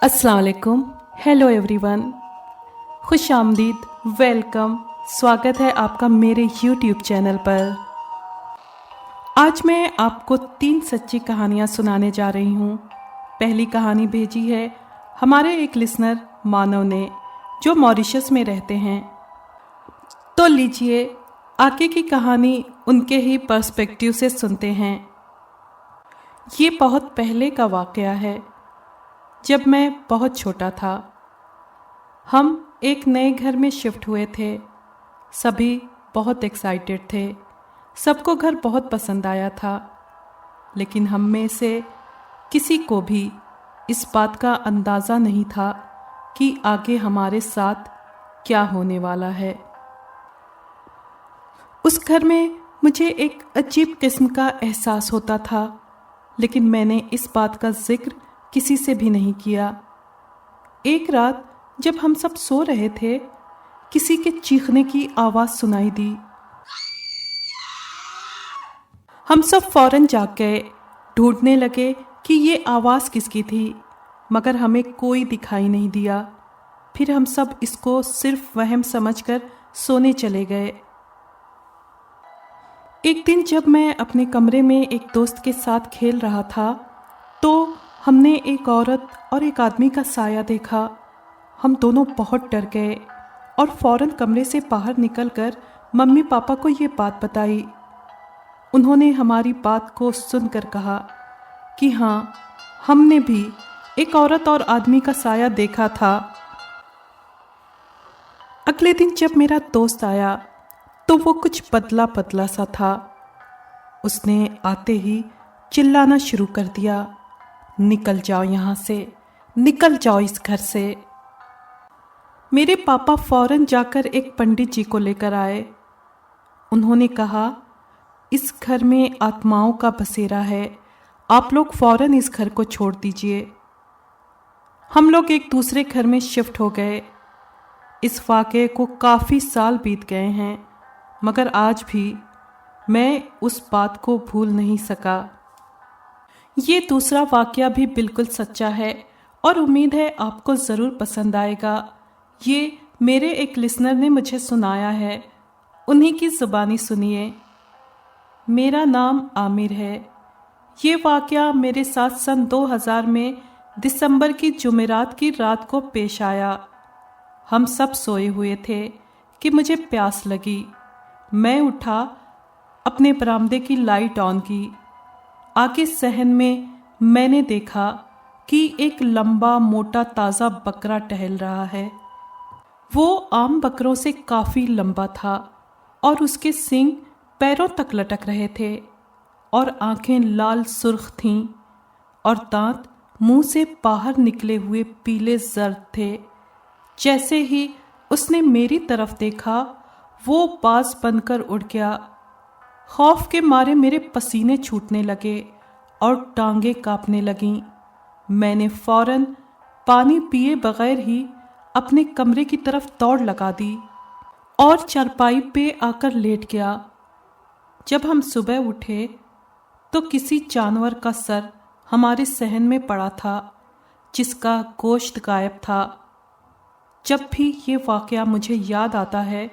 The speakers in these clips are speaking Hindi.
अस्सलाम वालेकुम, हेलो एवरीवन, खुश आमदीद, वेलकम, स्वागत है आपका मेरे YouTube चैनल पर। आज मैं आपको 3 सच्ची कहानियाँ सुनाने जा रही हूँ। पहली कहानी भेजी है हमारे एक लिसनर मानव ने, जो मॉरिशस में रहते हैं। तो लीजिए आगे की कहानी उनके ही पर्सपेक्टिव से सुनते हैं। ये बहुत पहले का वाक़या है, जब मैं बहुत छोटा था। हम एक नए घर में शिफ्ट हुए थे। सभी बहुत एक्साइटेड थे, सबको घर बहुत पसंद आया था, लेकिन हम में से किसी को भी इस बात का अंदाज़ा नहीं था कि आगे हमारे साथ क्या होने वाला है। उस घर में मुझे एक अजीब किस्म का एहसास होता था, लेकिन मैंने इस बात का जिक्र किसी से भी नहीं किया। एक रात जब हम सब सो रहे थे, किसी के चीखने की आवाज़ सुनाई दी। हम सब फौरन जाग गए, ढूंढने लगे कि ये आवाज़ किसकी थी, मगर हमें कोई दिखाई नहीं दिया। फिर हम सब इसको सिर्फ वहम समझकर सोने चले गए। एक दिन जब मैं अपने कमरे में एक दोस्त के साथ खेल रहा था, तो हमने एक औरत और एक आदमी का साया देखा। हम दोनों बहुत डर गए और फौरन कमरे से बाहर निकलकर मम्मी पापा को ये बात बताई। उन्होंने हमारी बात को सुनकर कहा कि हाँ, हमने भी एक औरत और आदमी का साया देखा था। अगले दिन जब मेरा दोस्त आया तो वो कुछ पतला पतला सा था। उसने आते ही चिल्लाना शुरू कर दिया, निकल जाओ यहाँ से, निकल जाओ इस घर से। मेरे पापा फौरन जाकर एक पंडित जी को लेकर आए। उन्होंने कहा, इस घर में आत्माओं का बसेरा है, आप लोग फौरन इस घर को छोड़ दीजिए। हम लोग एक दूसरे घर में शिफ्ट हो गए। इस वाक़े को काफ़ी साल बीत गए हैं, मगर आज भी मैं उस बात को भूल नहीं सका। ये दूसरा वाक़या भी बिल्कुल सच्चा है और उम्मीद है आपको ज़रूर पसंद आएगा। ये मेरे एक लिसनर ने मुझे सुनाया है, उन्हीं की ज़ुबानी सुनिए। मेरा नाम आमिर है। ये वाक़या मेरे साथ सन 2000 में दिसंबर की जुमेरात की रात को पेश आया। हम सब सोए हुए थे कि मुझे प्यास लगी। मैं उठा, अपने बरामदे की लाइट ऑन की। आगे सहन में मैंने देखा कि एक लंबा मोटा ताज़ा बकरा टहल रहा है। वो आम बकरों से काफ़ी लंबा था और उसके सींग पैरों तक लटक रहे थे और आंखें लाल सुर्ख थीं और दांत मुंह से बाहर निकले हुए पीले जर्द थे। जैसे ही उसने मेरी तरफ देखा, वो बाज बनकर उड़ गया। खौफ के मारे मेरे पसीने छूटने लगे और टांगें कांपने लगीं। मैंने फौरन पानी पिए बगैर ही अपने कमरे की तरफ दौड़ लगा दी और चारपाई पे आकर लेट गया। जब हम सुबह उठे तो किसी जानवर का सर हमारे सहन में पड़ा था, जिसका गोश्त गायब था। जब भी ये वाक़या मुझे याद आता है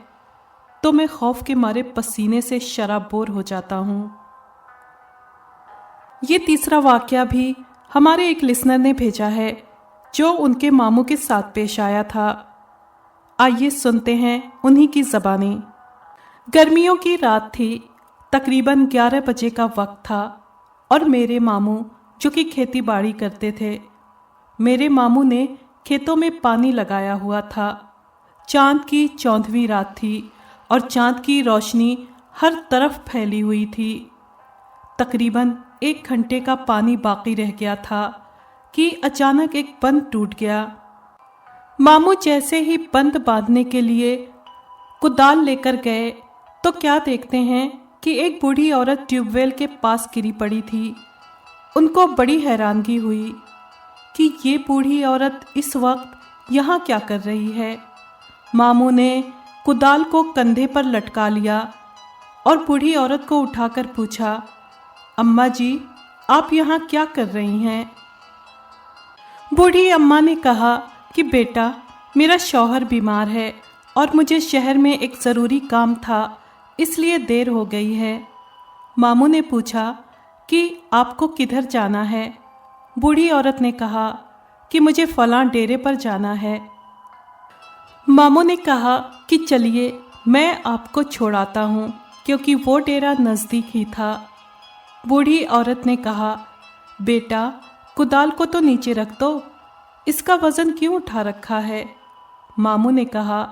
तो मैं खौफ के मारे पसीने से शराबोर हो जाता हूँ। ये तीसरा वाक़या भी हमारे एक लिसनर ने भेजा है, जो उनके मामू के साथ पेश आया था। आइए सुनते हैं उन्हीं की ज़बानी। गर्मियों की रात थी, तकरीबन 11 बजे का वक्त था और मेरे मामू, जो कि खेती बाड़ी करते थे, मेरे मामू ने खेतों में पानी लगाया हुआ था। चाँद की 14वीं रात थी और चाँद की रोशनी हर तरफ फैली हुई थी। तकरीबन 1 घंटे का पानी बाकी रह गया था कि अचानक एक बंद टूट गया। मामू जैसे ही बंद बांधने के लिए कुदाल लेकर गए तो क्या देखते हैं कि एक बूढ़ी औरत ट्यूबवेल के पास गिरी पड़ी थी। उनको बड़ी हैरानगी हुई कि ये बूढ़ी औरत इस वक्त यहाँ क्या कर रही है। मामू ने कुदाल को कंधे पर लटका लिया और बूढ़ी औरत को उठाकर पूछा, अम्मा जी, आप यहाँ क्या कर रही हैं? बूढ़ी अम्मा ने कहा कि बेटा, मेरा शौहर बीमार है और मुझे शहर में एक ज़रूरी काम था, इसलिए देर हो गई है। मामू ने पूछा कि आपको किधर जाना है? बूढ़ी औरत ने कहा कि मुझे फलां डेरे पर जाना है। मामू ने कहा कि चलिए मैं आपको छोड़ाता हूँ, क्योंकि वो डेरा नज़दीक ही था। बूढ़ी औरत ने कहा, बेटा, कुदाल को तो नीचे रख दो, इसका वज़न क्यों उठा रखा है? मामू ने कहा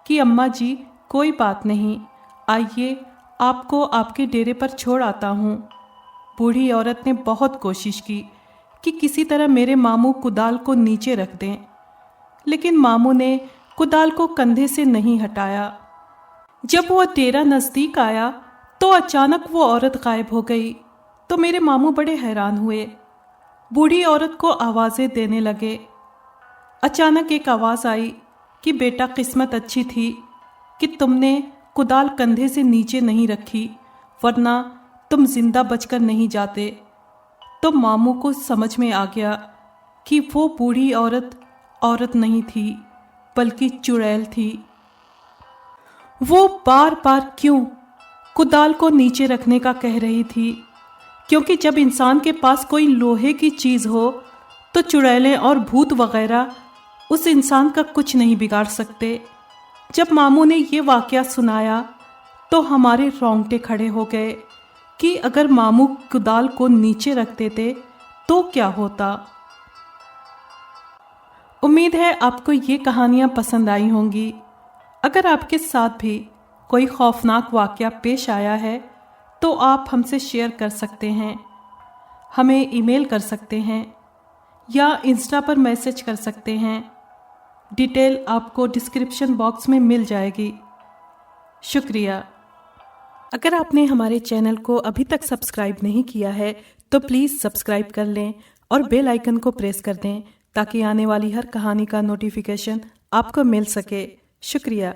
कि अम्मा जी, कोई बात नहीं, आइए आपको आपके डेरे पर छोड़ आता हूँ। बूढ़ी औरत ने बहुत कोशिश की कि किसी तरह मेरे मामू कुदाल को नीचे रख दें, लेकिन मामू ने कुदाल को कंधे से नहीं हटाया। जब वो डेरा नज़दीक आया तो अचानक वो औरत गायब हो गई, तो मेरे मामू बड़े हैरान हुए। बूढ़ी औरत को आवाज़ें देने लगे। अचानक एक आवाज़ आई कि बेटा, किस्मत अच्छी थी कि तुमने कुदाल कंधे से नीचे नहीं रखी, वरना तुम जिंदा बचकर नहीं जाते। तो मामू को समझ में आ गया कि वो बूढ़ी औरत नहीं थी, बल्कि चुड़ैल थी। वो बार बार क्यों कुदाल को नीचे रखने का कह रही थी, क्योंकि जब इंसान के पास कोई लोहे की चीज़ हो तो चुड़ैलें और भूत वगैरह उस इंसान का कुछ नहीं बिगाड़ सकते। जब मामू ने ये वाक़या सुनाया तो हमारे रोंगटे खड़े हो गए कि अगर मामू कुदाल को नीचे रख देते तो क्या होता। उम्मीद है आपको ये कहानियाँ पसंद आई होंगी। अगर आपके साथ भी कोई खौफनाक वाक़या पेश आया है तो आप हमसे शेयर कर सकते हैं, हमें ईमेल कर सकते हैं या इंस्टा पर मैसेज कर सकते हैं। डिटेल आपको डिस्क्रिप्शन बॉक्स में मिल जाएगी। शुक्रिया। अगर आपने हमारे चैनल को अभी तक सब्सक्राइब नहीं किया है तो प्लीज़ सब्सक्राइब कर लें और बेल आइकन को प्रेस कर दें, ताकि आने वाली हर कहानी का नोटिफिकेशन आपको मिल सके। शुक्रिया।